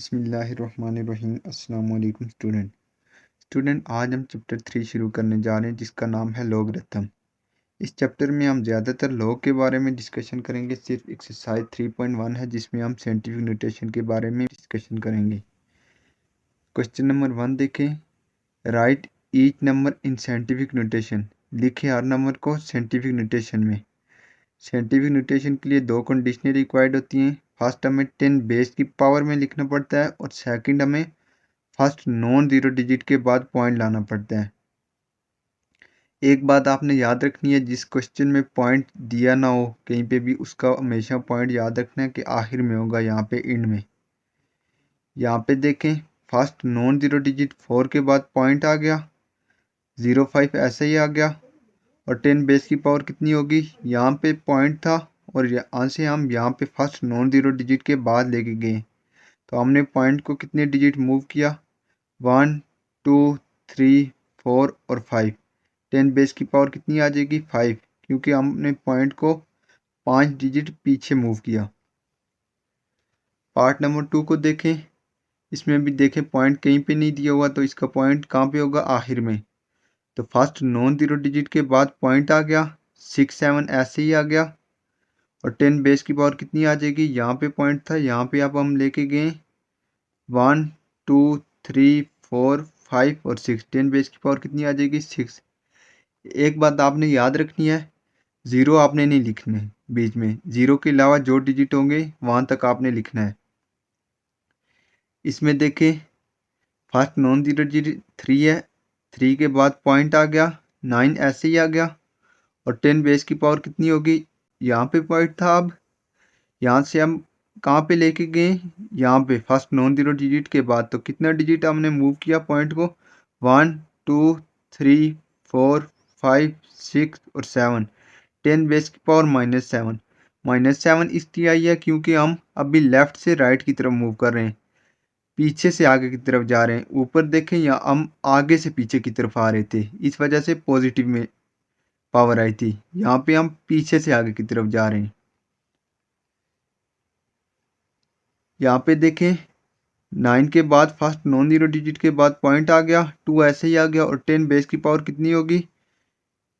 बिस्मिल्लाहिर्रहमानिर्रहीम। अस्सलाम वालेकुम स्टूडेंट आज हम चैप्टर 3 शुरू करने जा रहे हैं जिसका नाम है लॉगरिथम। इस चैप्टर में हम ज़्यादातर लॉग के बारे में डिस्कशन करेंगे। सिर्फ एक्सरसाइज 3.1 है जिसमें हम साइंटिफिक नोटेशन के बारे में डिस्कशन करेंगे। क्वेश्चन नंबर 1 देखें। Right each number in scientific notation. लिखे हर नंबर को साइंटिफिक नोटेशन में। साइंटिफिक नोटेशन के लिए दो कंडीशनें रिक्वायर्ड होती हैं। फर्स्ट हमें 10 बेस की पावर में लिखना पड़ता है और सेकंड हमें फर्स्ट नॉन जीरो डिजिट के बाद पॉइंट लाना पड़ता है। एक बात आपने याद रखनी है, जिस क्वेश्चन में पॉइंट दिया ना हो कहीं पे भी, उसका हमेशा पॉइंट याद रखना है कि आखिर में होगा, यहाँ पे एंड में। यहाँ पे देखें, फर्स्ट नॉन जीरो डिजिट 4 के बाद पॉइंट आ गया, 05 ऐसे ही आ गया और 10 बेस की पावर कितनी होगी, यहाँ पे पॉइंट था और यहाँ से हम यहाँ पे फर्स्ट नॉन जीरो डिजिट के बाद लेके गए तो हमने पॉइंट को कितने डिजिट मूव किया, 1 2 3 4 और 5। 10 बेस की पावर कितनी आ जाएगी, 5, क्योंकि हमने पॉइंट को 5 डिजिट पीछे मूव किया। पार्ट नंबर 2 को देखें। इसमें भी देखें पॉइंट कहीं पे नहीं दिया हुआ तो इसका पॉइंट कहाँ पे होगा, आखिर में। तो फर्स्ट नॉन जीरो डिजिट के बाद पॉइंट आ गया, 6 7 ऐसे ही आ गया और 10 बेस की पावर कितनी आ जाएगी, यहाँ पे पॉइंट था, यहाँ पे अब हम लेके गए 1 2 3 4 5 और 6। 10 बेस की पावर कितनी आ जाएगी, 6। एक बात आपने याद रखनी है, ज़ीरो आपने नहीं लिखना है बीच में, ज़ीरो के अलावा जो डिजिट होंगे वहाँ तक आपने लिखना है। इसमें देखें, फर्स्ट नॉन जीरो डिजिट 3 है, 3 के बाद पॉइंट आ गया, 9 ऐसे ही आ गया और 10 बेस की पावर कितनी होगी, यहाँ पे पॉइंट था। अब यहाँ से हम कहाँ पे लेके गए, यहाँ पे फर्स्ट नॉन जीरो डिजिट के बाद, तो कितना डिजिट हमने मूव किया पॉइंट को, 1 2 3 4 5 6 और 7। 10 बेस की पावर -7। -7 इसलिए आई है क्योंकि हम अभी लेफ्ट से राइट की तरफ मूव कर रहे हैं, पीछे से आगे की तरफ जा रहे हैं। ऊपर देखें, या हम आगे से पीछे की तरफ आ रहे थे, इस वजह से पॉजिटिव में पावर आई थी। यहाँ पे हम पीछे से आगे की तरफ जा रहे हैं। यहाँ पे देखें, 9 के बाद फर्स्ट नॉन जीरो डिजिट के बाद पॉइंट आ गया, 2 ऐसे ही आ गया और 10 बेस की पावर कितनी होगी,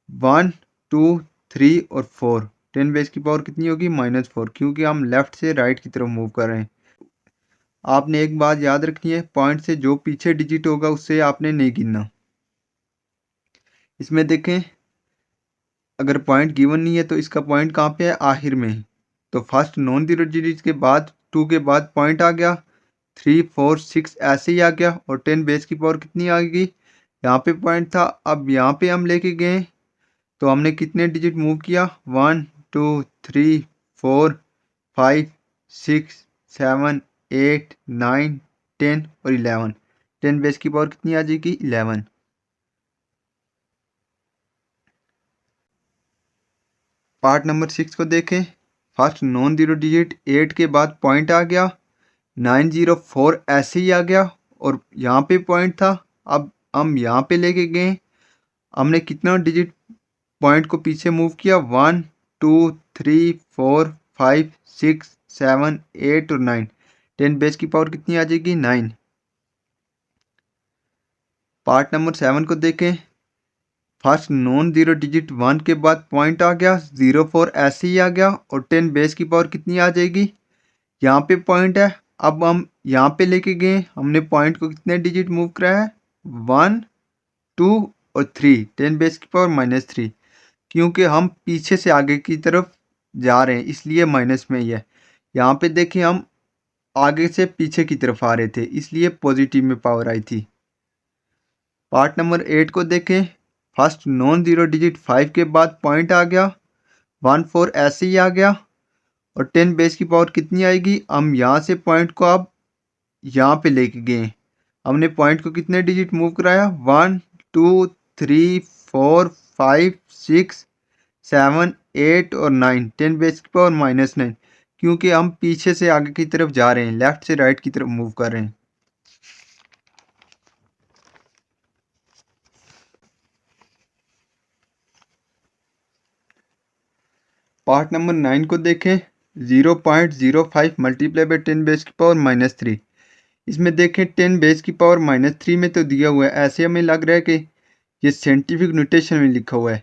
1 2 3 और 4। 10 बेस की पावर कितनी होगी, -4, क्योंकि हम लेफ्ट से राइट की तरफ मूव कर रहे हैं। आपने एक बात याद रखनी है, पॉइंट से जो पीछे डिजिट होगा उससे आपने नहीं गिनना। इसमें देखें, अगर पॉइंट गिवन नहीं है तो इसका पॉइंट कहाँ पे है, आखिर में। तो फर्स्ट नॉन जीरो डिजिट के बाद 2 के बाद पॉइंट आ गया, 3 4 6 ऐसे ही आ गया और 10 बेस की पावर कितनी आ गई, यहाँ पे पॉइंट था। अब यहाँ पे हम लेके गए तो हमने कितने डिजिट मूव किया, 1 2 3 4 5 6 7 8 9 10 और 11। 10 बेस की पावर कितनी आ जाएगी, 11। पार्ट नंबर 6 को देखें। फर्स्ट नॉन जीरो डिजिट 8 के बाद पॉइंट आ गया, 904 ऐसे ही आ गया और यहाँ पे पॉइंट था। अब हम यहाँ पे लेके गए, हमने कितना डिजिट पॉइंट को पीछे मूव किया, 1 2 3 4 5 6 7 8 और 9। 10 बेस की पावर कितनी आ जाएगी, 9। पार्ट नंबर 7 को देखें। फर्स्ट नॉन जीरो डिजिट 1 के बाद पॉइंट आ गया, 04 ऐसे ही आ गया और 10 बेस की पावर कितनी आ जाएगी, यहाँ पे पॉइंट है। अब हम यहाँ पे लेके गए, हमने पॉइंट को कितने डिजिट मूव कराया है, 1 2 और 3। 10 बेस की पावर -3, क्योंकि हम पीछे से आगे की तरफ जा रहे हैं इसलिए माइनस में ही है। यहाँ पे देखिए, हम आगे से पीछे की तरफ आ रहे थे इसलिए पॉजिटिव में पावर आई थी। पार्ट नंबर 8 को देखें। फर्स्ट नॉन जीरो डिजिट 5 के बाद पॉइंट आ गया, 1 4 ऐसे ही आ गया और 10 बेस की पावर कितनी आएगी, हम यहाँ से पॉइंट को अब यहाँ पे लेके गए। हमने पॉइंट को कितने डिजिट मूव कराया, 1 2 3 4 5 6 7 8 और 9। 10 बेस की पावर -9, क्योंकि हम पीछे से आगे की तरफ जा रहे हैं, लेफ्ट से राइट की तरफ मूव कर रहे हैं। पार्ट नंबर 9 को देखें। 0.05 मल्टीप्लाई बाई 10 बेस की पावर -3। इसमें देखें 10 बेस की पावर -3 में तो दिया हुआ है, ऐसे हमें लग रहा है कि ये साइंटिफिक नोटेशन में लिखा हुआ है,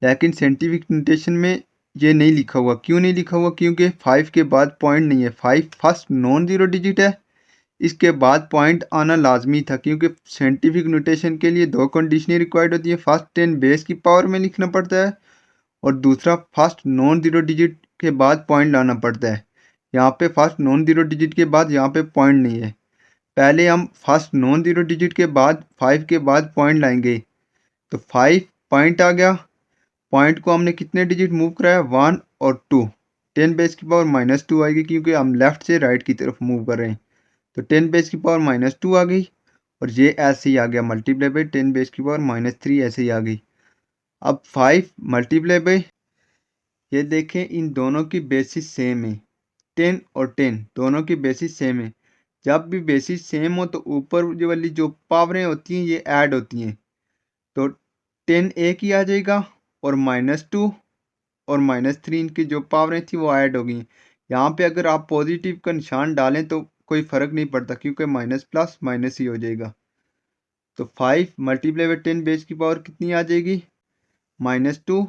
लेकिन साइंटिफिक नोटेशन में ये नहीं लिखा हुआ। क्यों नहीं लिखा हुआ? क्योंकि 5 के बाद पॉइंट नहीं है। 5 फर्स्ट नॉन ज़ीरो डिजिट है, इसके बाद पॉइंट आना लाजमी था, क्योंकि साइंटिफिक नोटेशन के लिए 2 कंडीशनें रिक्वायर्ड होती है। फर्स्ट 10 बेस की पावर में लिखना पड़ता है और दूसरा फर्स्ट नॉन ज़ीरो डिजिट के बाद पॉइंट लाना पड़ता है। यहाँ पे फर्स्ट नॉन ज़ीरो डिजिट के बाद यहाँ पे पॉइंट नहीं है। पहले हम फर्स्ट नॉन ज़ीरो डिजिट के बाद 5 के बाद पॉइंट लाएंगे, तो 5 पॉइंट आ गया। पॉइंट को हमने कितने डिजिट मूव कराया? 1 और 2। 10 बेस की पावर -2 आएगी, क्योंकि हम लेफ्ट से राइट की तरफ मूव कर रहे हैं। तो 10 बेस की पावर -2 आ गई और ये ऐसे ही आ गया मल्टीप्लाई बाई 10 बेस की पावर -3 ऐसे ही आ गई। अब 5 मल्टीप्लाई बाई, ये देखें इन दोनों की बेसिस सेम है, 10 और 10 दोनों की बेसिस सेम है। जब भी बेसिस सेम हो तो ऊपर वाली जो पावरें होती हैं ये ऐड होती हैं, तो 10 एक ही आ जाएगा और -2 और -3 इनकी जो पावरें थी वो ऐड हो गई। यहाँ पे अगर आप पॉजिटिव का निशान डालें तो कोई फ़र्क नहीं पड़ता, क्योंकि माइनस प्लस माइनस ही हो जाएगा। तो 5 मल्टीप्लाई बाई 10 बेस की पावर कितनी आ जाएगी? -2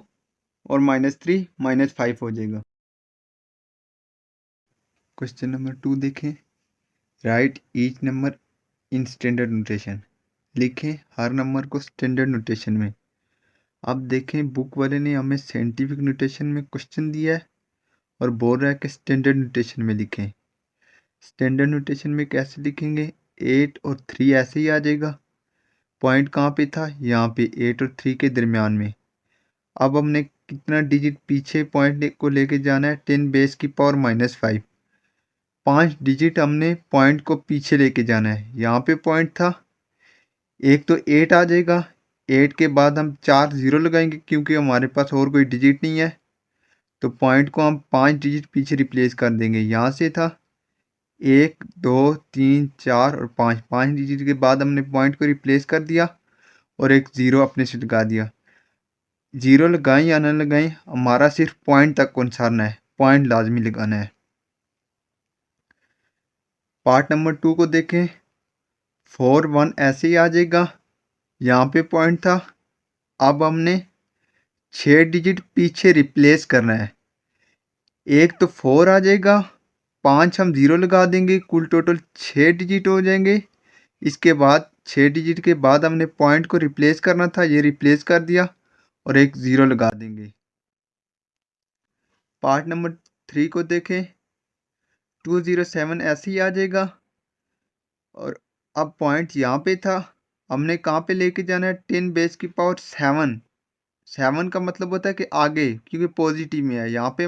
और -3 -5 हो जाएगा। क्वेश्चन नंबर 2 देखें। Right each number in standard notation. लिखें हर नंबर को स्टैंडर्ड नोटेशन में। अब देखें बुक वाले ने हमें साइंटिफिक नोटेशन में क्वेश्चन दिया है और बोल रहा है कि स्टैंडर्ड नोटेशन में लिखें। स्टैंडर्ड नोटेशन में कैसे लिखेंगे? 8 और 3 ऐसे ही आ जाएगा। पॉइंट कहाँ पे था? यहाँ पे 8 और 3 के दरमियान में। अब हमने कितना डिजिट पीछे पॉइंट को लेके जाना है? 10 बेस की पावर -5। 5 डिजिट हमने पॉइंट को पीछे लेके जाना है। यहाँ पे पॉइंट था, एक तो 8 आ जाएगा। 8 के बाद हम 4 ज़ीरो लगाएंगे, क्योंकि हमारे पास और कोई डिजिट नहीं है, तो पॉइंट को हम 5 डिजिट पीछे रिप्लेस कर देंगे। यहाँ से था 1 2 3 4 और 5। 5 डिजिट के बाद हमने पॉइंट को रिप्लेस कर दिया और एक ज़ीरो अपने से लगा दिया। ज़ीरो लगाएं या ना लगाएं, हमारा सिर्फ पॉइंट तक पहुंचाना है, पॉइंट लाजमी लगाना है। पार्ट नंबर 2 को देखें। 4 1 ऐसे ही आ जाएगा। यहाँ पे पॉइंट था, अब हमने 6 डिजिट पीछे रिप्लेस करना है। एक तो 4 आ जाएगा, 5 हम ज़ीरो लगा देंगे, कुल टोटल 6 डिजिट हो जाएंगे। इसके बाद 6 डिजिट के बाद हमने पॉइंट को रिप्लेस करना था, ये रिप्लेस कर दिया और एक ज़ीरो लगा देंगे। पार्ट नंबर 3 को देखें। 207 ऐसे ही आ जाएगा और अब पॉइंट यहाँ पे था, हमने कहाँ पे लेके जाना है? 10 बेस की पावर 7। 7 का मतलब होता है कि आगे, क्योंकि पॉजिटिव में है। यहाँ पे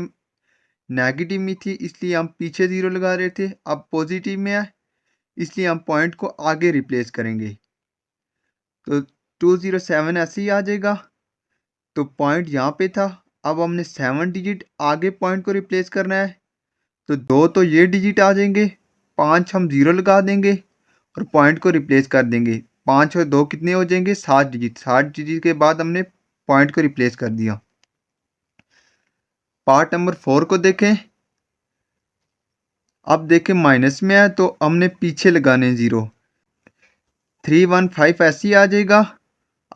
नेगेटिव में थी, इसलिए हम पीछे ज़ीरो लगा रहे थे। अब पॉजिटिव में है, इसलिए हम पॉइंट को आगे रिप्लेस करेंगे। तो 207 ऐसे ही आ जाएगा। तो पॉइंट यहाँ पे था, अब हमने 7 डिजिट आगे पॉइंट को रिप्लेस करना है। तो 2 तो ये डिजिट आ जाएंगे, 5 हम ज़ीरो लगा देंगे और पॉइंट को रिप्लेस कर देंगे। 5 और 2 कितने हो जाएंगे? 7 डिजिट। 7 डिजिट के बाद हमने पॉइंट को रिप्लेस कर दिया। पार्ट नंबर 4 को देखें। अब देखें माइनस में है तो हमने पीछे लगाने ज़ीरो। 315 ऐसे ही आ जाएगा।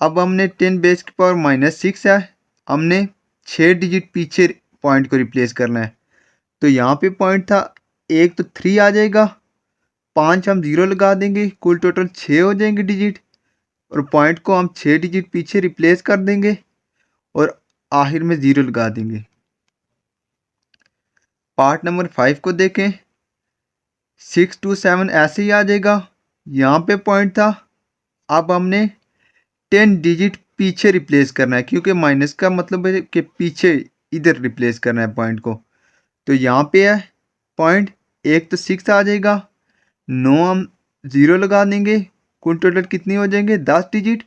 अब हमने 10 बेस की पावर -6 है, हमने 6 डिजिट पीछे पॉइंट को रिप्लेस करना है। तो यहाँ पे पॉइंट था, एक तो 3 आ जाएगा, 5 हम ज़ीरो लगा देंगे, कुल टोटल 6 हो जाएंगे डिजिट और पॉइंट को हम 6 डिजिट पीछे रिप्लेस कर देंगे और आखिर में ज़ीरो लगा देंगे। पार्ट नंबर 5 को देखें। 627 ऐसे ही आ जाएगा। यहाँ पे पॉइंट था, अब हमने 10 डिजिट पीछे रिप्लेस करना है, क्योंकि माइनस का मतलब है कि पीछे इधर रिप्लेस करना है पॉइंट को। तो यहाँ पे है पॉइंट, एक तो 6 आ जाएगा, 9 हम ज़ीरो लगा देंगे, कुल टोटल कितनी हो जाएंगे? 10 डिजिट।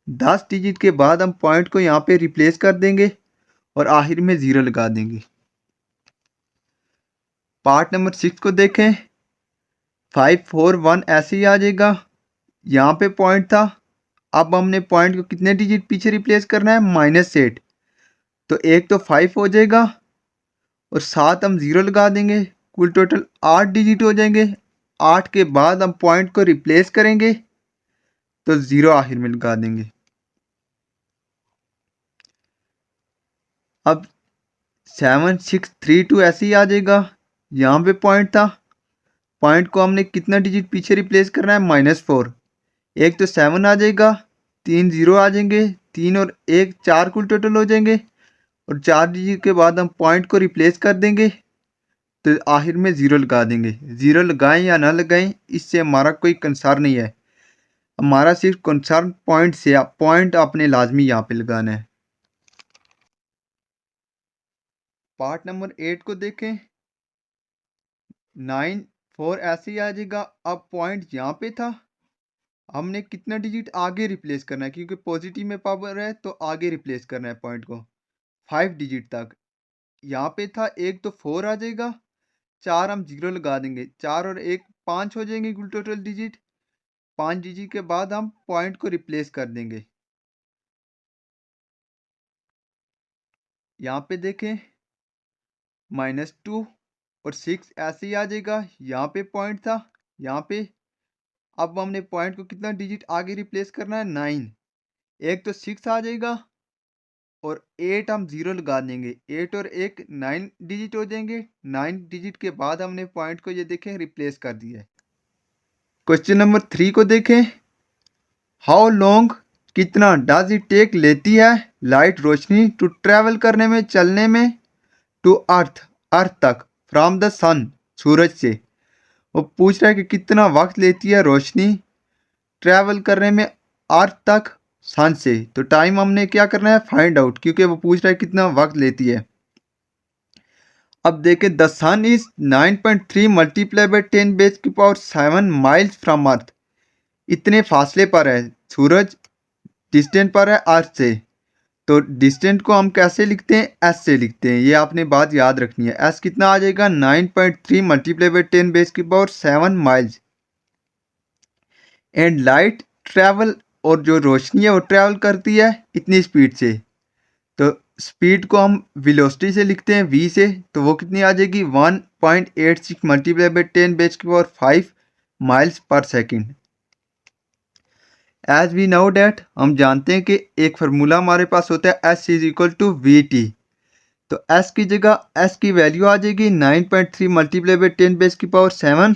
10 डिजिट के बाद हम पॉइंट को यहाँ पे रिप्लेस कर देंगे और आखिर में ज़ीरो लगा देंगे। पार्ट नंबर 6 को देखें। 541 ऐसे ही आ जाएगा। यहाँ पे पॉइंट था, अब हमने पॉइंट को कितने डिजिट पीछे रिप्लेस करना है? -8। तो एक तो 5 हो जाएगा और 7 हम ज़ीरो लगा देंगे, कुल टोटल 8 डिजिट हो जाएंगे। 8 के बाद हम पॉइंट को रिप्लेस करेंगे तो 0 आखिर में लगा देंगे। अब 7632 ऐसे ही आ जाएगा। यहाँ पे पॉइंट था, पॉइंट को हमने कितना डिजिट पीछे रिप्लेस करना है, -4। एक तो 7 आ जाएगा, 3 0 आ जाएंगे, 3 और 1 4 कुल टोटल हो जाएंगे, और 4 डिजिट के बाद हम पॉइंट को रिप्लेस कर देंगे तो आखिर में 0 लगा देंगे। 0 लगाएं या ना लगाएं इससे हमारा कोई कंसर्न नहीं है, हमारा सिर्फ कंसर्न पॉइंट से, पॉइंट आपने लाजमी यहाँ पे लगाना है। पार्ट नंबर 8 को देखें। 9 4 ऐसे ही आ जाएगा। अब पॉइंट यहाँ पे था, हमने कितना डिजिट आगे रिप्लेस करना है, क्योंकि पॉजिटिव में पावर है तो आगे रिप्लेस करना है पॉइंट को 5 डिजिट तक। यहाँ पे था, एक तो 4 आ जाएगा, 4 हम 0 लगा देंगे, 4 और 1 5 हो जाएंगे कुल टोटल डिजिट। 5 डिजिट के बाद हम पॉइंट को रिप्लेस कर देंगे। यहाँ पे देखें -2 और 6 ऐसे ही आ जाएगा। यहाँ पे पॉइंट था, यहाँ पे अब हमने पॉइंट को कितना डिजिट आगे रिप्लेस करना है, 9। एक तो 6 आ जाएगा और 8 हम 0 लगा देंगे, 8 और 1 9 डिजिट हो जाएंगे। 9 डिजिट के बाद हमने पॉइंट को ये देखें रिप्लेस कर दिया है। क्वेश्चन नंबर 3 को देखें। हाउ लॉन्ग, कितना, डज इट टेक लेती है लाइट रोशनी टू ट्रेवल करने में, चलने में, टू अर्थ, अर्थ तक, फ्रॉम द सन, सूरज से। वो पूछ रहा है कि कितना वक्त लेती है रोशनी ट्रैवल करने में अर्थ तक सन से। तो टाइम हमने क्या करना है, फाइंड आउट, क्योंकि वो पूछ रहा है कितना वक्त लेती है। अब देखें, the sun is 9.3 multiply by 10 base की पावर 7 माइल्स फ्रॉम अर्थ। इतने फासले पर है सूरज, डिस्टेंस पर है अर्थ से। तो डिस्टेंस को हम कैसे लिखते हैं, एस से लिखते हैं, ये आपने बात याद रखनी है। एस कितना आ जाएगा, 9.3 मल्टीप्लाई बाई 10 बेस की power 7 miles. And light travel, और जो रोशनी है वो ट्रैवल करती है इतनी स्पीड से। तो स्पीड को हम वेलोसिटी से लिखते हैं, v से, तो वो कितनी आ जाएगी, 1.86 मल्टीप्लाई बाई 10 बेस की पावर 5 माइल्स पर second. As we know that, हम जानते हैं कि एक फार्मूला हमारे पास होता है S is equal to V T. तो s की जगह s की वैल्यू आ जाएगी 9.3 मल्टीप्लाई बाई 10 बेस की पावर 7।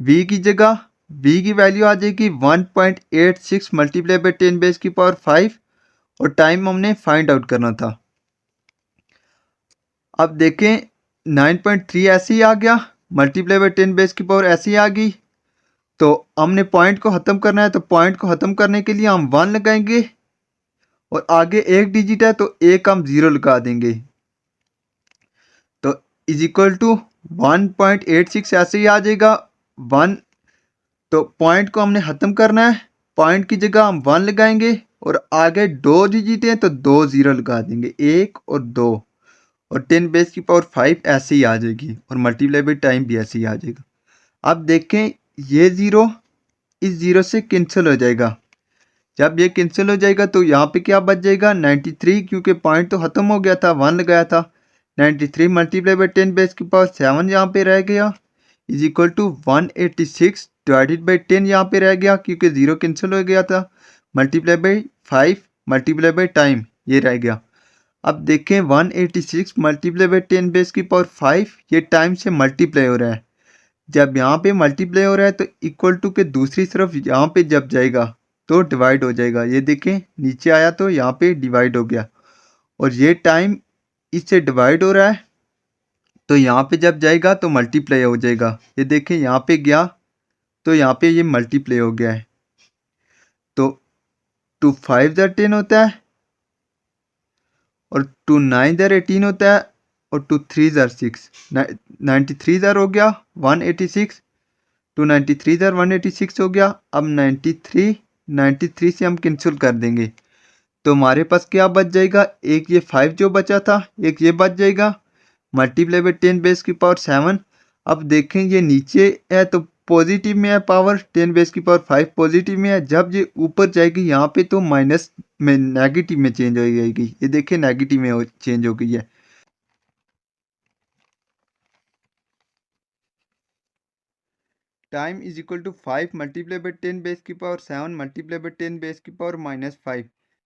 v की जगह v की वैल्यू आ जाएगी 1.86 मल्टीप्लाई बाई 10 बेस की पावर 5, और टाइम हमने फाइंड आउट करना था। अब देखें 9.3 ऐसे ही आ गया, मल्टीप्लाई बाई 10 बेस की पावर ऐसे ही आ गई। तो हमने पॉइंट को ख़त्म करना है, तो पॉइंट को ख़त्म करने के लिए हम 1 लगाएंगे, और आगे एक डिजिट है तो एक हम 0 लगा देंगे। तो इज इक्वल टू 1.86 ऐसे ही आ जाएगा 1। तो पॉइंट को हमने ख़त्म करना है, पॉइंट की जगह हम 1 लगाएंगे, और आगे 2 डिजिट हैं तो 2 0 लगा देंगे, 1 और 2, और 10 बेस की पावर 5 ऐसे ही आ जाएगी, और मल्टीप्लाई बाई टाइम भी ऐसे ही आ जाएगा। अब देखें, ये 0 इस 0 से कैंसिल हो जाएगा। जब ये कैंसिल हो जाएगा तो यहाँ पे क्या बच जाएगा, 93, क्योंकि पॉइंट तो ख़त्म हो गया था, 1 लगाया था। 93 मल्टीप्लाई बाई 10 बेस की पावर 7 यहाँ पे रह गया, is equal to 186 divided by 10 यहाँ पे रह गया, क्योंकि 0 कैंसिल हो गया था, multiply by 5 multiply by time ये रह गया। अब देखें 186 मल्टीप्लाई बाई 10 बेस की पावर 5, ये टाइम से मल्टीप्लाई हो रहा है। जब यहाँ पे मल्टीप्लाई हो रहा है तो इक्वल टू के दूसरी तरफ यहाँ पे जब जाएगा तो डिवाइड हो जाएगा। ये देखें, नीचे आया तो यहाँ पे डिवाइड हो गया, और ये टाइम इससे डिवाइड हो रहा है, तो यहाँ पे जब जाएगा तो मल्टीप्लाई हो जाएगा। ये देखें, यहाँ पे गया तो यहाँ पे ये मल्टीप्लाई हो गया है। तो 2 5 ज़र 10 होता है, और 2 9 ज़र 18 होता है, और 2 3 ज़र 6, 93 ज़र हो गया 186, 293 ज़र 186 हो गया। अब 93 से हम कैंसिल कर देंगे, तो हमारे पास क्या बच जाएगा, एक ये 5 जो बचा था, एक ये बच जाएगा, मल्टीप्लाई बाई 10 बेस की पावर 7। अब देखें, ये नीचे है तो पॉजिटिव में है पावर, 10 बेस की पावर 5 पॉजिटिव में है। जब ये ऊपर जाएगी यहाँ पे तो माइनस में, नेगेटिव में चेंज हो जाएगी। ये देखें, नेगेटिव में चेंज हो गई है। Time is equal to 5 multiply by 10 base की पावर 7 मल्टीप्लाई बाई 10 बेस की पावर -5।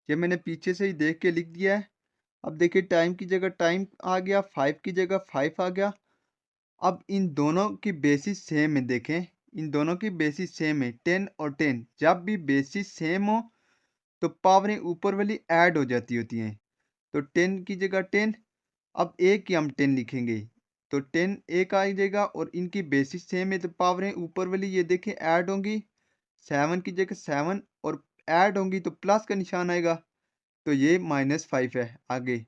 ये मैंने पीछे से ही देख के लिख दिया है। अब देखिए टाइम की जगह टाइम आ गया, 5 की जगह 5 आ गया। अब इन दोनों की बेसिस सेम है, देखें इन दोनों की बेसिस सेम है 10 और 10। जब भी बेसिस सेम हो तो पावरें ऊपर वाली ऐड हो जाती होती हैं। तो 10 की जगह 10, अब एक ही हम 10 लिखेंगे तो 10 एक आ जाएगा और इनकी बेसिस सेम है तो पावरें ऊपर वाली ये देखें ऐड होंगी, 7 की जगह 7 और ऐड होंगी तो प्लस का निशान आएगा, तो ये -5 है आगे।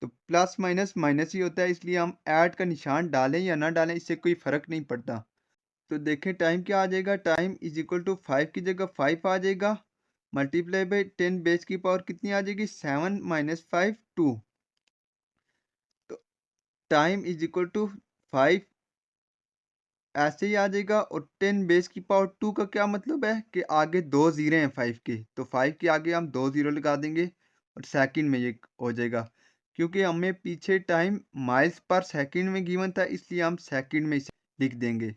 तो प्लस माइनस माइनस ही होता है, इसलिए हम ऐड का निशान डालें या ना डालें इससे कोई फर्क नहीं पड़ता। तो देखें टाइम क्या आ जाएगा, टाइम इज इक्वल टू 5 की जगह 5 आ जाएगा मल्टीप्लाई बाई 10 बेस की पावर कितनी आ जाएगी 7 -5 2। तो टाइम इज इक्वल टू 5 ऐसे ही आ जाएगा और 10 बेस की पावर 2 का क्या मतलब है कि आगे 2 जीरो हैं 5 के, तो 5 के आगे हम 2 जीरो लगा देंगे और सेकंड में ये हो जाएगा। क्योंकि हमें पीछे टाइम माइल्स पर सेकंड में गिवन था इसलिए हम सेकंड में इसे लिख देंगे।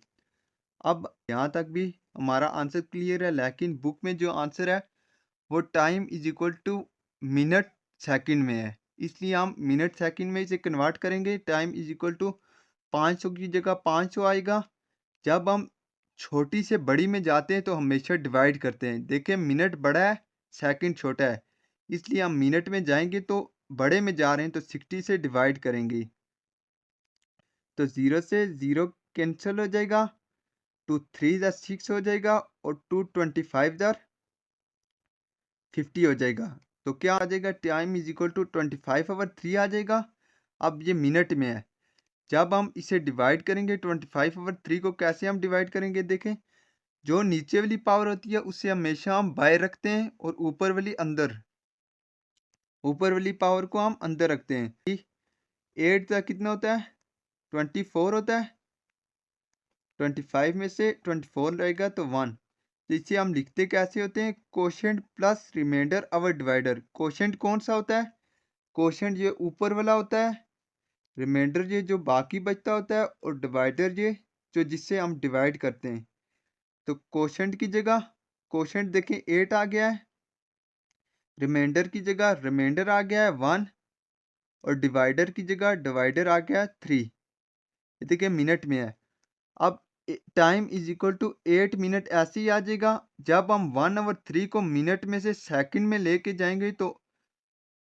अब यहाँ तक भी हमारा आंसर क्लियर है, लेकिन बुक में जो आंसर है वो time is equal to minute second में है, इसलिए हम मिनट सेकंड में इसे कन्वर्ट करेंगे। टाइम इज इक्वल टू 500 की जगह 500 आएगा। जब हम छोटी से बड़ी में जाते हैं तो हमेशा डिवाइड करते हैं। देखिए मिनट बड़ा है सेकंड छोटा है, इसलिए हम मिनट में जाएंगे तो बड़े में जा रहे हैं तो 60 से डिवाइड करेंगे तो 0 से 0 कैंसिल हो जाएगा, 2 3 ज़ा 6 हो जाएगा और 2 25 ज़ा 50 हो जाएगा। तो क्या आ जाएगा, टाइम इज इक्वल टू 25/3 आ जाएगा। अब ये मिनट में है, जब हम इसे डिवाइड करेंगे 25/3 को कैसे हम डिवाइड करेंगे, देखें जो नीचे वाली पावर होती है उसे हमेशा हम बाहर रखते हैं और ऊपर वाली अंदर, ऊपर वाली पावर को हम अंदर रखते हैं। 8 का कितना होता है 24 होता है, 25 में से 24 रहेगा तो 1। तो इसे हम लिखते कैसे होते हैं, कोशेंट प्लस रिमाइंडर अवर डिवाइडर। कोशेंट कौन सा होता है, कोशेंट ये ऊपर वाला होता है, रिमाइंडर ये जो बाकी बचता होता है और डिवाइडर ये जो जिससे हम डिवाइड करते हैं। तो कोशेंट की जगह कोशेंट देखें 8 आ गया है, रिमाइंडर की जगह रिमाइंडर आ गया है 1 और डिवाइडर की जगह डिवाइडर आ गया है 3। ये देखिए मिनट में है। अब time is equal to 8 minute ऐसे ही आ जाएगा। जब हम 1/3 को मिनट में से सेकंड में लेके जाएंगे तो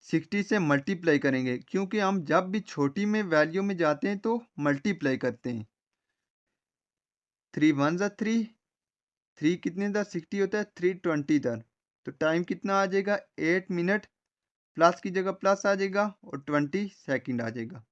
60 से मल्टीप्लाई करेंगे, क्योंकि हम जब भी छोटी में वैल्यू में जाते हैं तो मल्टीप्लाई करते हैं। 3 1 ज़ा 3, 3 कितने दा 60 होता है 320 दा। तो टाइम कितना आ जाएगा 8 मिनट, प्लस की जगह प्लस आ जाएगा और 20 सेकंड आ जाएगा।